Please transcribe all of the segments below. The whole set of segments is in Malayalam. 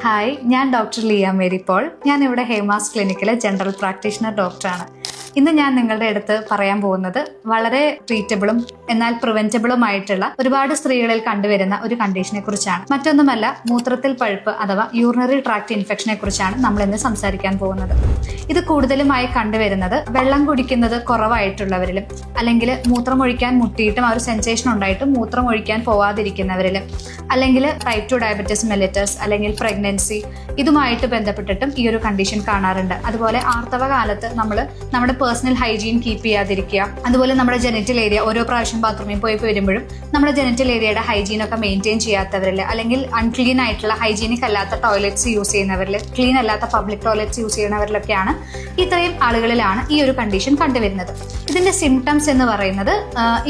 ഹായ്, ഞാൻ ഡോക്ടർ ലിയ മേരി പോൾ. ഞാൻ ഇവിടെ ഹേമാസ് ക്ലിനിക്കിലെ ജനറൽ പ്രാക്ടീഷണർ ഡോക്ടറാണ്. ഇന്ന് ഞാൻ നിങ്ങളുടെ അടുത്ത് പറയാൻ പോകുന്നത് വളരെ ട്രീറ്റബിളും എന്നാൽ പ്രിവെന്റബിളുമായിട്ടുള്ള ഒരുപാട് സ്ത്രീകളിൽ കണ്ടുവരുന്ന ഒരു കണ്ടീഷനെ കുറിച്ചാണ്. മറ്റൊന്നുമല്ല, മൂത്രത്തിൽ പഴുപ്പ് അഥവാ യൂറിനറി ട്രാക്ട് ഇൻഫെക്ഷനെ കുറിച്ചാണ് നമ്മൾ ഇന്ന് സംസാരിക്കാൻ പോകുന്നത്. ഇത് കൂടുതലുമായി കണ്ടുവരുന്നത് വെള്ളം കുടിക്കുന്നത് കുറവായിട്ടുള്ളവരിലും, അല്ലെങ്കിൽ മൂത്രമൊഴിക്കാൻ മുട്ടിയിട്ടും ആ ഒരു സെൻസേഷൻ ഉണ്ടായിട്ടും മൂത്രമൊഴിക്കാൻ പോവാതിരിക്കുന്നവരിലും, അല്ലെങ്കിൽ ടൈപ്പ് 2 ഡയബറ്റിസ് മെലിറ്റസ് അല്ലെങ്കിൽ പ്രഗ്നൻസി ഇതുമായിട്ട് ബന്ധപ്പെട്ടിട്ടും ഈ ഒരു കണ്ടീഷൻ കാണാറുണ്ട്. അതുപോലെ ആർത്തവ കാലത്ത് നമ്മൾ നമ്മുടെ പേഴ്സണൽ ഹൈജീൻ കീപ്പ് ചെയ്യാതിരിക്കുക, അതുപോലെ നമ്മുടെ ജെനിറ്റൽ ഏരിയ ഓരോ പ്രാവശ്യം ബാത്റൂമിൽ പോയി വരുമ്പോഴും നമ്മുടെ ജെനിറ്റൽ ഏരിയയുടെ ഹൈജീൻ ഒക്കെ മെയിൻറ്റെയിൻ ചെയ്യാത്തവരിൽ, അല്ലെങ്കിൽ അൺക്ലീൻ ആയിട്ടുള്ള ഹൈജീനിക് അല്ലാത്ത ടോയ്ലറ്റ്സ് യൂസ് ചെയ്യുന്നവരിൽ, ക്ലീൻ അല്ലാത്ത പബ്ലിക് ടോയ്ലറ്റ്സ് യൂസ് ചെയ്യുന്നവരിലൊക്കെയാണ് ഇത്രയും ആളുകളിലാണ് ഈ ഒരു കണ്ടീഷൻ കണ്ടുവരുന്നത്. ഇതിന്റെ സിംറ്റംസ് എന്ന് പറയുന്നത്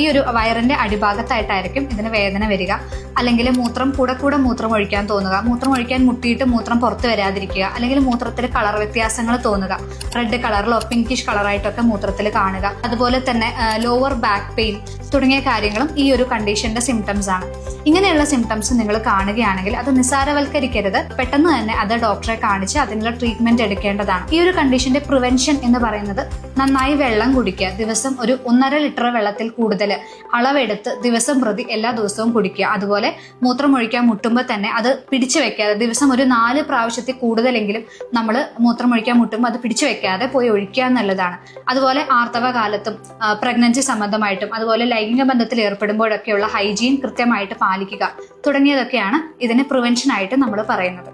ഈ ഒരു വയറിന്റെ അടിഭാഗത്തായിട്ടായിരിക്കും ഇതിന് വേദന വരിക, അല്ലെങ്കിൽ മൂത്രം കൂടെ മൂത്രം ഒഴിക്കാൻ തോന്നുക, മൂത്രം ഒഴിക്കാൻ മുട്ടിയിട്ട് മൂത്രം പുറത്ത് വരാതിരിക്കുക, അല്ലെങ്കിൽ മൂത്രത്തിൽ കളർ വ്യത്യാസങ്ങൾ തോന്നുക, റെഡ് കളറിലോ പിങ്കിഷ് കളറായിട്ടൊക്കെ മൂത്രത്തിൽ കാണുക, അതുപോലെ തന്നെ ലോവർ ബാക്ക് പെയിൻ തുടങ്ങിയ കാര്യങ്ങളും ഈ ഒരു കണ്ടീഷന്റെ സിംറ്റംസ് ആണ്. ഇങ്ങനെയുള്ള സിംറ്റംസ് നിങ്ങൾ കാണുകയാണെങ്കിൽ അത് നിസ്സാരവൽക്കരിക്കരുത്, പെട്ടെന്ന് തന്നെ അത് ഡോക്ടറെ കാണിച്ച് അതിനുള്ള ട്രീറ്റ്മെന്റ് എടുക്കേണ്ടതാണ്. ഈ ഒരു കണ്ടീഷന്റെ പ്രിവെൻഷൻ എന്ന് പറയുന്നത് നന്നായി വെള്ളം കുടിക്കുക, ദിവസം ഒരു 1.5 ലിറ്റർ വെള്ളത്തിൽ കൂടുതൽ അളവെടുത്ത് ദിവസം പ്രതി എല്ലാ ദിവസവും കുടിക്കുക. അതുപോലെ മൂത്രമൊഴിക്കാൻ മുട്ടുമ്പോൾ തന്നെ അത് പിടിച്ചു വെക്കാതെ, ദിവസം ഒരു 4 പ്രാവശ്യത്തിൽ കൂടുതലെങ്കിലും നമ്മൾ മൂത്രമൊഴിക്കാൻ മുട്ടുമ്പോൾ അത് പിടിച്ചു വെക്കാതെ പോയി ഒഴിക്കുക എന്നുള്ളതാണ്. അതുപോലെ ആർത്തവ കാലത്തും പ്രഗ്നൻസി സംബന്ധമായിട്ടും അതുപോലെ ലൈംഗിക ബന്ധത്തിൽ ഏർപ്പെടുമ്പോഴൊക്കെയുള്ള ഹൈജീൻ കൃത്യമായിട്ട് പാലിക്കുക തുടങ്ങിയതൊക്കെയാണ് ഇതിന് പ്രിവെൻഷൻ ആയിട്ട് നമ്മൾ പറയുന്നത്.